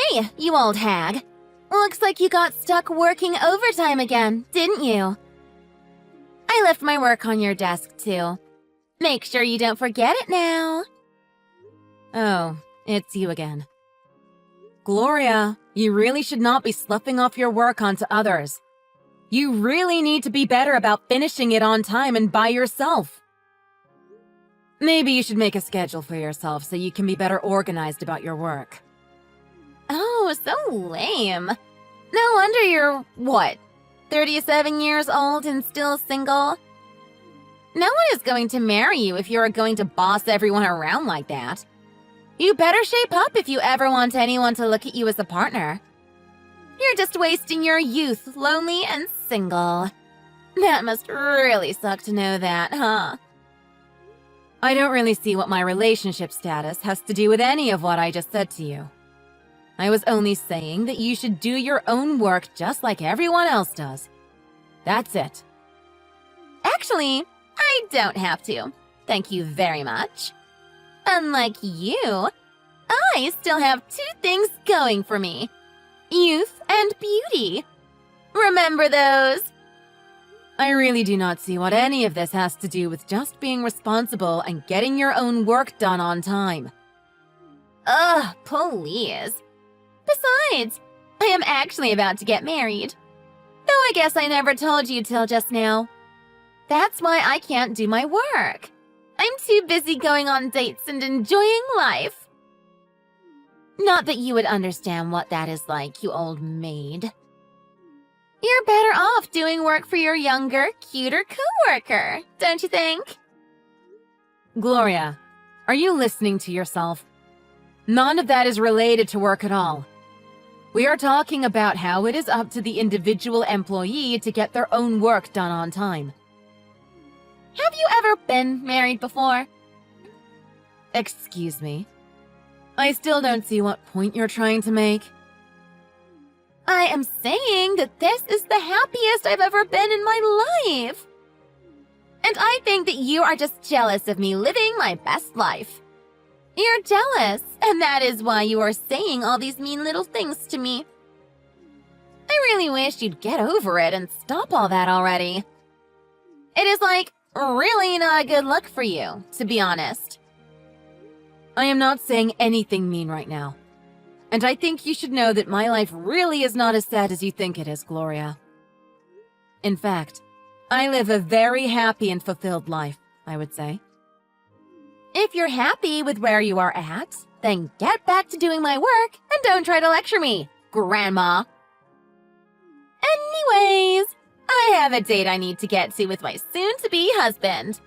Hey, you old hag. Looks like you got stuck working overtime again, didn't you? I left my work on your desk, too. Make sure you don't forget it now. Oh, it's you again. Gloria, you really should not be sloughing off your work onto others. You really need to be better about finishing it on time and by yourself. Maybe you should make a schedule for yourself so you can be better organized about your work. Oh, so lame. No wonder you're, 37 years old and still single? No one is going to marry you if you're going to boss everyone around like that. You better shape up if you ever want anyone to look at you as a partner. You're just wasting your youth, lonely and single. That must really suck to know that, huh? I don't really see what my relationship status has to do with any of what I just said to you. I was only saying that you should do your own work just like everyone else does. That's it. Actually, I don't have to. Thank you very much. Unlike you, I still have two things going for me. Youth and beauty. Remember those? I really do not see what any of this has to do with just being responsible and getting your own work done on time. Ugh, please. Besides, I am actually about to get married. Though I guess I never told you till just now. That's why I can't do my work. I'm too busy going on dates and enjoying life. Not that you would understand what that is like, you old maid. You're better off doing work for your younger, cuter coworker, don't you think? Gloria, are you listening to yourself? None of that is related to work at all. We are talking about how it is up to the individual employee to get their own work done on time. Have you ever been married before? Excuse me? I still don't see what point you're trying to make. I am saying that this is the happiest I've ever been in my life. And I think that you are just jealous of me living my best life. You're jealous, and that is why you are saying all these mean little things to me. I really wish you'd get over it and stop all that already. It is really not a good look for you, to be honest. I am not saying anything mean right now. And I think you should know that my life really is not as sad as you think it is, Gloria. In fact, I live a very happy and fulfilled life, I would say. If you're happy with where you are at, then get back to doing my work and don't try to lecture me, Grandma. Anyways, I have a date I need to get to with my soon-to-be husband.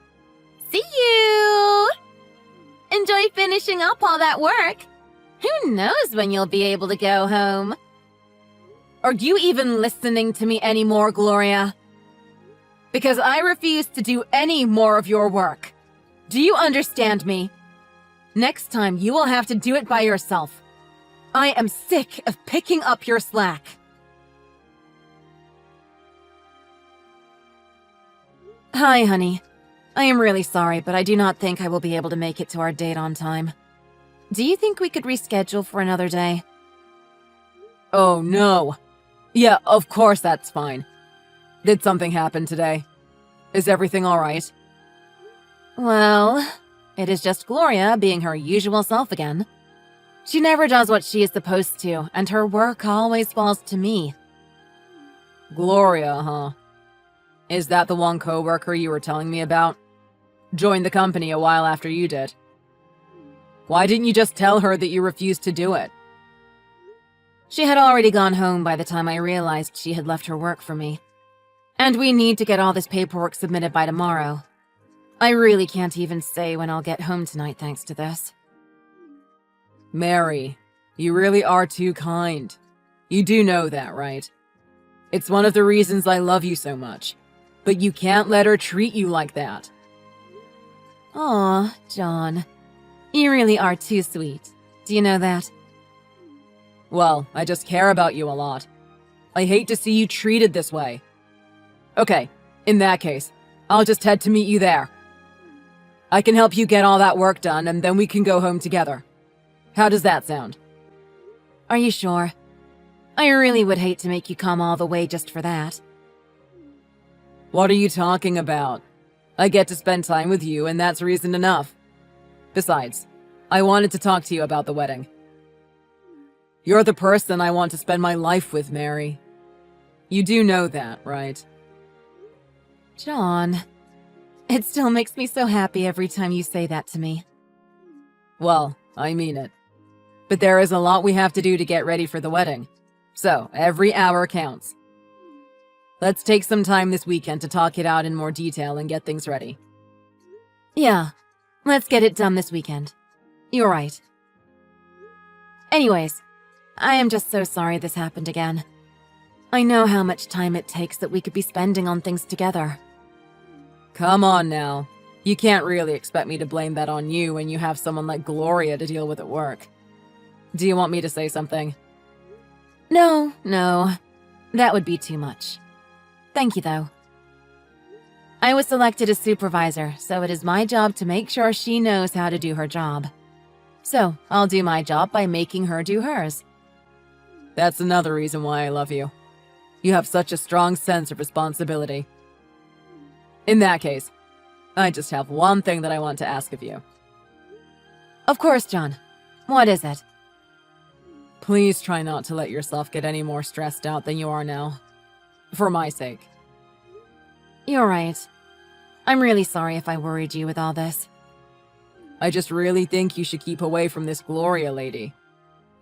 See you! Enjoy finishing up all that work. Who knows when you'll be able to go home? Are you even listening to me anymore, Gloria? Because I refuse to do any more of your work. Do you understand me? Next time, you will have to do it by yourself. I am sick of picking up your slack. Hi, honey. I am really sorry, but I do not think I will be able to make it to our date on time. Do you think we could reschedule for another day? Oh, no. Yeah, of course that's fine. Did something happen today? Is everything all right? Well, it is just Gloria being her usual self again. She never does what she is supposed to, and her work always falls to me. Gloria, huh? Is that the one coworker you were telling me about? Joined the company a while after you did. Why didn't you just tell her that you refused to do it? She had already gone home by the time I realized she had left her work for me. And we need to get all this paperwork submitted by tomorrow. I really can't even say when I'll get home tonight thanks to this. Mary, you really are too kind. You do know that, right? It's one of the reasons I love you so much. But you can't let her treat you like that. Aw, John. You really are too sweet. Do you know that? Well, I just care about you a lot. I hate to see you treated this way. Okay, in that case, I'll just head to meet you there. I can help you get all that work done, and then we can go home together. How does that sound? Are you sure? I really would hate to make you come all the way just for that. What are you talking about? I get to spend time with you, and that's reason enough. Besides, I wanted to talk to you about the wedding. You're the person I want to spend my life with, Mary. You do know that, right? John, it still makes me so happy every time you say that to me. Well, I mean it. But there is a lot we have to do to get ready for the wedding. So, every hour counts. Let's take some time this weekend to talk it out in more detail and get things ready. Yeah, let's get it done this weekend. You're right. Anyways, I am just so sorry this happened again. I know how much time it takes that we could be spending on things together. Come on now. You can't really expect me to blame that on you when you have someone like Gloria to deal with at work. Do you want me to say something? No. That would be too much. Thank you, though. I was selected as supervisor, so it is my job to make sure she knows how to do her job. So, I'll do my job by making her do hers. That's another reason why I love you. You have such a strong sense of responsibility. In that case, I just have one thing that I want to ask of you. Of course, John. What is it? Please try not to let yourself get any more stressed out than you are now. For my sake. You're right. I'm really sorry if I worried you with all this. I just really think you should keep away from this Gloria lady.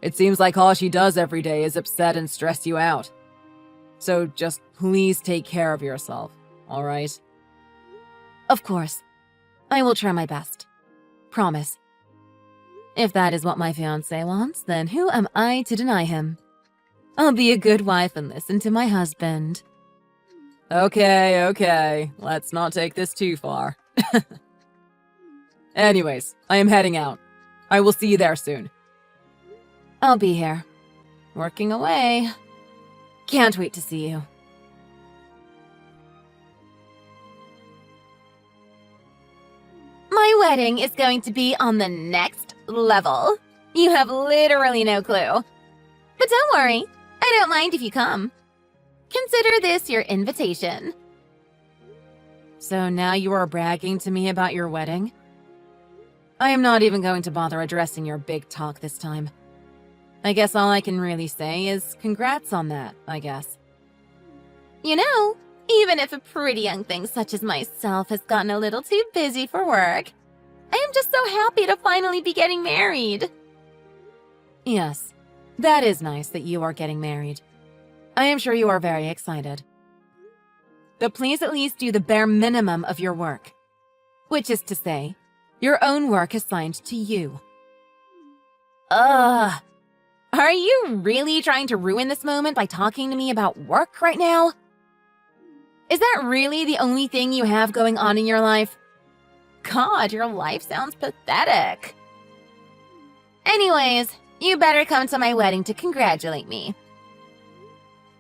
It seems like all she does every day is upset and stress you out. So just please take care of yourself, all right? Of course. I will try my best. Promise. If that is what my fiancé wants, then who am I to deny him? I'll be a good wife and listen to my husband. Okay. Let's not take this too far. Anyways, I am heading out. I will see you there soon. I'll be here. Working away. Can't wait to see you. My wedding is going to be on the next level. You have literally no clue. But don't worry, I don't mind if you come. Consider this your invitation. So now you are bragging to me about your wedding? I am not even going to bother addressing your big talk this time. I guess all I can really say is congrats on that, I guess. You know, even if a pretty young thing such as myself has gotten a little too busy for work, I am just so happy to finally be getting married. Yes, that is nice that you are getting married. I am sure you are very excited. But please at least do the bare minimum of your work. Which is to say, your own work assigned to you. Ugh. Are you really trying to ruin this moment by talking to me about work right now? Is that really the only thing you have going on in your life? God, your life sounds pathetic. Anyways, you better come to my wedding to congratulate me.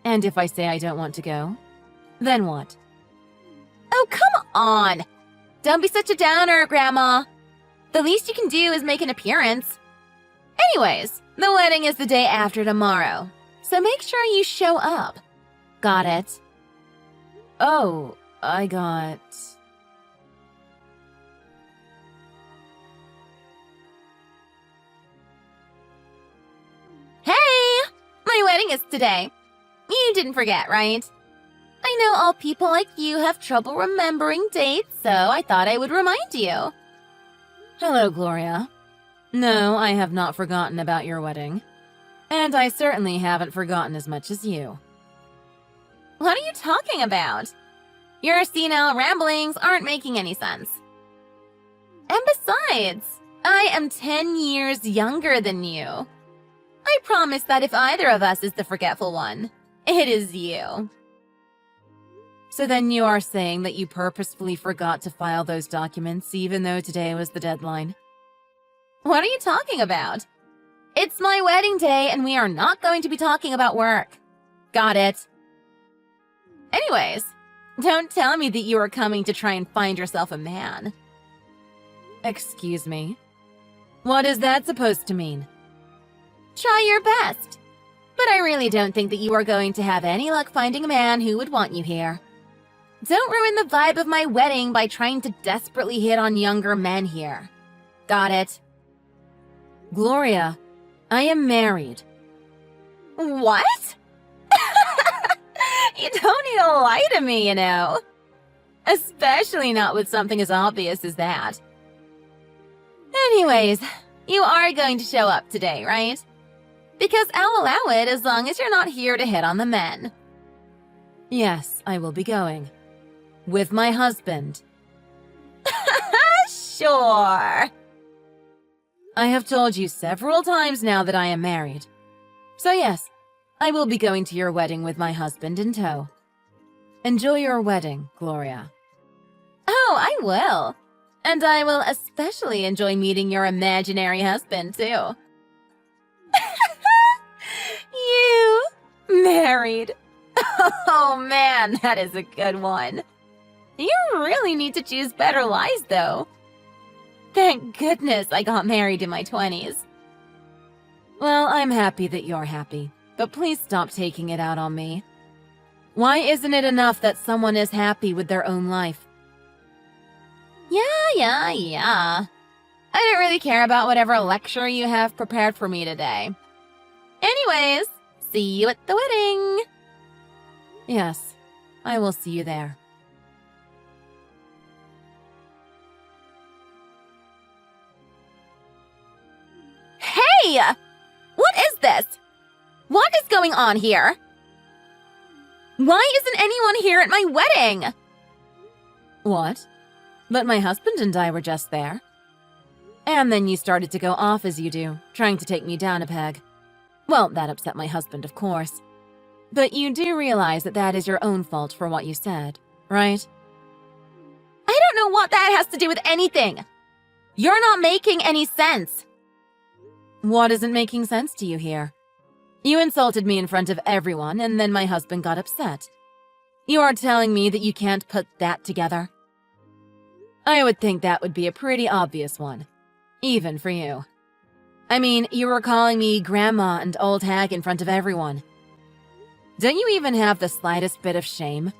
And if I say I don't want to go, then what? Oh, come on! Don't be such a downer, Grandma. The least you can do is make an appearance. Anyways, the wedding is the day after tomorrow, so make sure you show up. Got it? Oh, I got... Hey! My wedding is today. You didn't forget, right? I know all people like you have trouble remembering dates, so I thought I would remind you. Hello, Gloria. No, I have not forgotten about your wedding. And I certainly haven't forgotten as much as you. What are you talking about? Your senile ramblings aren't making any sense. And besides, I am 10 years younger than you. I promise that if either of us is the forgetful one, it is you. So then you are saying that you purposefully forgot to file those documents even though today was the deadline? What are you talking about? It's my wedding day and we are not going to be talking about work. Got it? Anyways, don't tell me that you are coming to try and find yourself a man. Excuse me? What is that supposed to mean? Try your best. But I really don't think that you are going to have any luck finding a man who would want you here. Don't ruin the vibe of my wedding by trying to desperately hit on younger men here. Got it? Gloria, I am married. What? You don't need to lie to me, you know. Especially not with something as obvious as that. Anyways, you are going to show up today, right? Because I'll allow it as long as you're not here to hit on the men. Yes, I will be going. With my husband. Sure. I have told you several times now that I am married. So yes, I will be going to your wedding with my husband in tow. Enjoy your wedding, Gloria. Oh, I will. And I will especially enjoy meeting your imaginary husband, too. You married. Oh man, that is a good one. You really need to choose better lies, though. Thank goodness I got married in my 20s. Well, I'm happy that you're happy, but please stop taking it out on me. Why isn't it enough that someone is happy with their own life? Yeah. I don't really care about whatever lecture you have prepared for me today. Anyways, see you at the wedding. Yes, I will see you there. Hey! What is this? What is going on here? Why isn't anyone here at my wedding? What? But my husband and I were just there. And then you started to go off as you do, trying to take me down a peg. Well, that upset my husband, of course. But you do realize that that is your own fault for what you said, right? I don't know what that has to do with anything. You're not making any sense. What isn't making sense to you here? You insulted me in front of everyone, and then my husband got upset. You are telling me that you can't put that together? I would think that would be a pretty obvious one. Even for you. I mean, you were calling me grandma and old hag in front of everyone. Don't you even have the slightest bit of shame?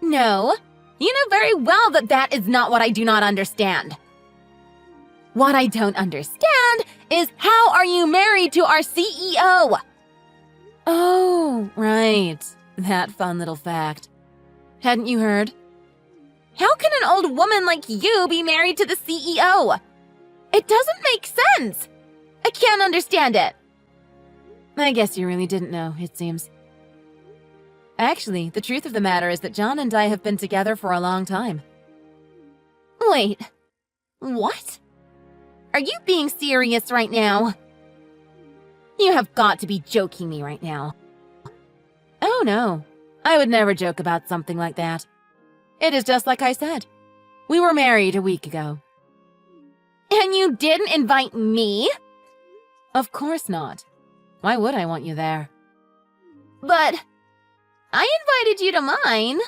No. You know very well that that is not what I do not understand. What I don't understand is how are you married to our CEO? Oh, right. That fun little fact. Hadn't you heard? How can an old woman like you be married to the CEO? It doesn't make sense. I can't understand it. I guess you really didn't know, it seems. Actually, the truth of the matter is that John and I have been together for a long time. Wait. What? Are you being serious right now? You have got to be joking me right now. Oh no, I would never joke about something like that. It is just like I said. We were married a week ago. And you didn't invite me? Of course not. Why would I want you there? But I invited you to mine.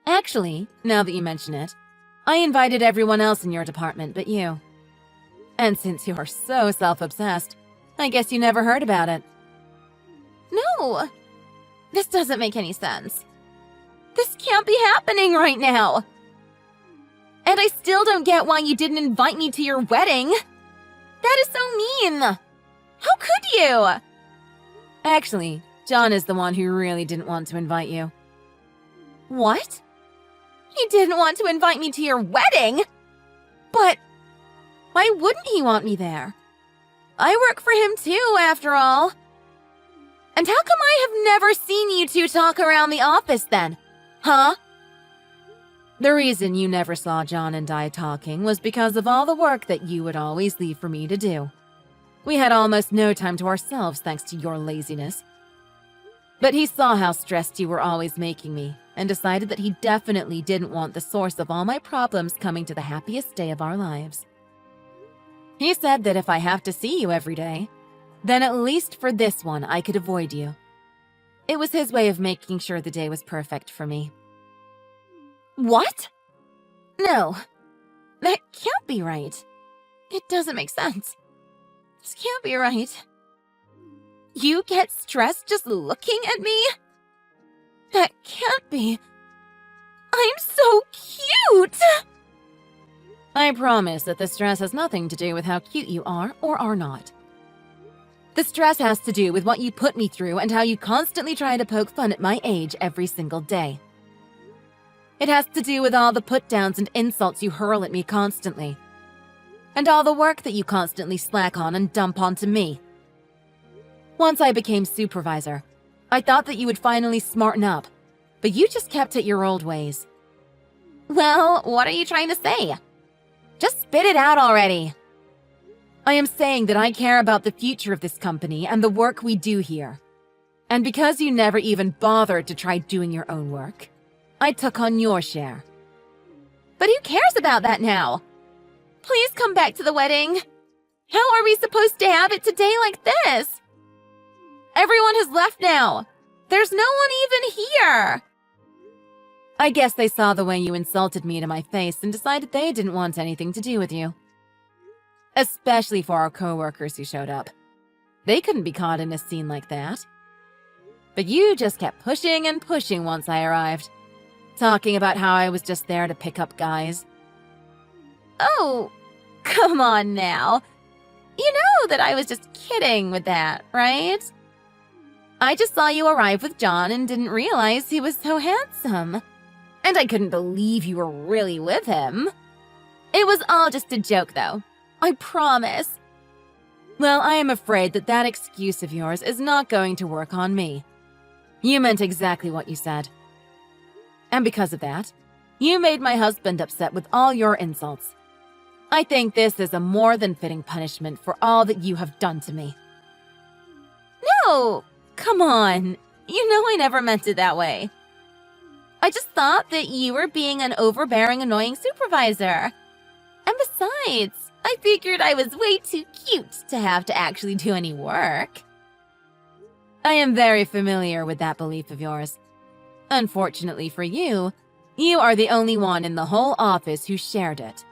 Actually, now that you mention it, I invited everyone else in your department but you. And since you are so self-obsessed, I guess you never heard about it. No, this doesn't make any sense. This can't be happening right now. And I still don't get why you didn't invite me to your wedding. That is so mean. How could you? Actually, John is the one who really didn't want to invite you. What? He didn't want to invite me to your wedding? But why wouldn't he want me there? I work for him too, after all. And how come I have never seen you two talk around the office then? Huh? The reason you never saw John and I talking was because of all the work that you would always leave for me to do. We had almost no time to ourselves thanks to your laziness. But he saw how stressed you were always making me and decided that he definitely didn't want the source of all my problems coming to the happiest day of our lives. He said that if I have to see you every day, then at least for this one I could avoid you. It was his way of making sure the day was perfect for me. What? No, that can't be right. It doesn't make sense. This can't be right. You get stressed just looking at me? That can't be. I'm so cute! I promise that the stress has nothing to do with how cute you are or are not. The stress has to do with what you put me through and how you constantly try to poke fun at my age every single day. It has to do with all the put-downs and insults you hurl at me constantly. And all the work that you constantly slack on and dump onto me. Once I became supervisor, I thought that you would finally smarten up, but you just kept at your old ways. Well, what are you trying to say? Just spit it out already. I am saying that I care about the future of this company and the work we do here. And because you never even bothered to try doing your own work, I took on your share. But who cares about that now? Please come back to the wedding. How are we supposed to have it today like this? Everyone has left now. There's no one even here. I guess they saw the way you insulted me to my face and decided they didn't want anything to do with you. Especially for our co-workers who showed up. They couldn't be caught in a scene like that. But you just kept pushing and pushing once I arrived, talking about how I was just there to pick up guys. Oh, come on now. You know that I was just kidding with that, right? I just saw you arrive with John and didn't realize he was so handsome. And I couldn't believe you were really with him. It was all just a joke, though. I promise. Well, I am afraid that that excuse of yours is not going to work on me. You meant exactly what you said. And because of that, you made my husband upset with all your insults. I think this is a more than fitting punishment for all that you have done to me. No, come on. You know I never meant it that way. I just thought that you were being an overbearing, annoying supervisor. And besides, I figured I was way too cute to have to actually do any work. I am very familiar with that belief of yours. Unfortunately for you, you are the only one in the whole office who shared it.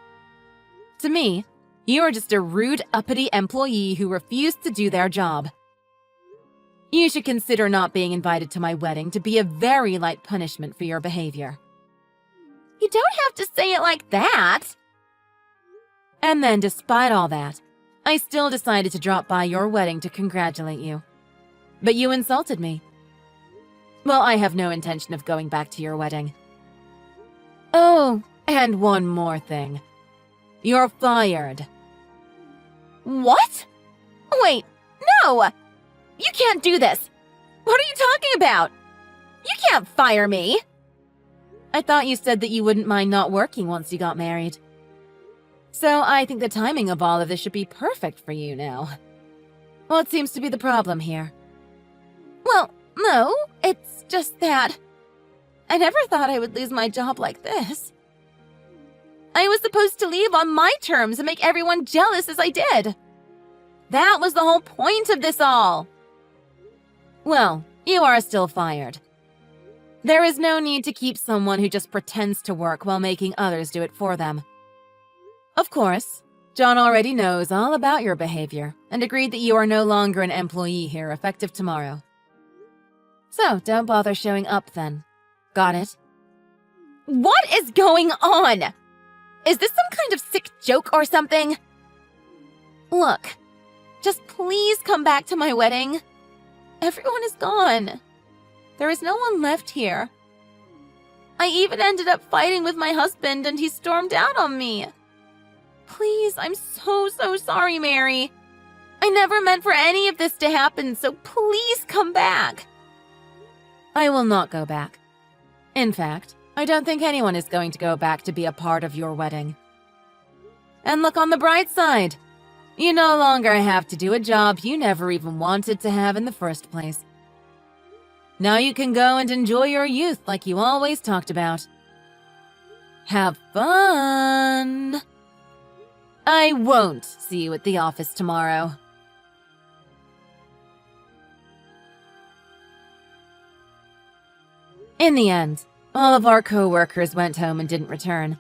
To me, you are just a rude, uppity employee who refused to do their job. You should consider not being invited to my wedding to be a very light punishment for your behavior. You don't have to say it like that. And then, despite all that, I still decided to drop by your wedding to congratulate you. But you insulted me. Well, I have no intention of going back to your wedding. Oh, and one more thing. You're fired. What? Wait, no! You can't do this! What are you talking about? You can't fire me! I thought you said that you wouldn't mind not working once you got married. So I think the timing of all of this should be perfect for you now. What seems to be the problem here? Well, no, it's just that I never thought I would lose my job like this. I was supposed to leave on my terms and make everyone jealous as I did. That was the whole point of this all. Well, you are still fired. There is no need to keep someone who just pretends to work while making others do it for them. Of course, John already knows all about your behavior and agreed that you are no longer an employee here effective tomorrow. So, don't bother showing up then. Got it? What is going on? Is this some kind of sick joke or something? Look, just please come back to my wedding. Everyone is gone. There is no one left here. I even ended up fighting with my husband and he stormed out on me. Please, I'm so sorry, Mary. I never meant for any of this to happen, so please come back. I will not go back. In fact, I don't think anyone is going to go back to be a part of your wedding. And look on the bright side. You no longer have to do a job you never even wanted to have in the first place. Now you can go and enjoy your youth like you always talked about. Have fun! I won't see you at the office tomorrow. In the end, all of our co-workers went home and didn't return.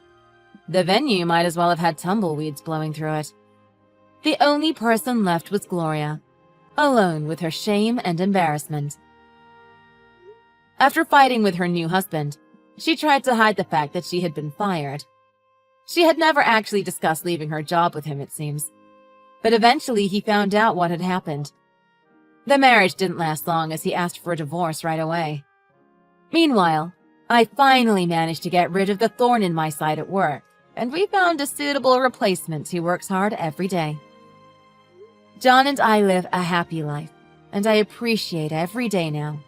The venue might as well have had tumbleweeds blowing through it. The only person left was Gloria, alone with her shame and embarrassment. After fighting with her new husband, she tried to hide the fact that she had been fired. She had never actually discussed leaving her job with him, it seems. But eventually he found out what had happened. The marriage didn't last long as he asked for a divorce right away. Meanwhile, I finally managed to get rid of the thorn in my side at work, and we found a suitable replacement who works hard every day. John and I live a happy life, and I appreciate every day now.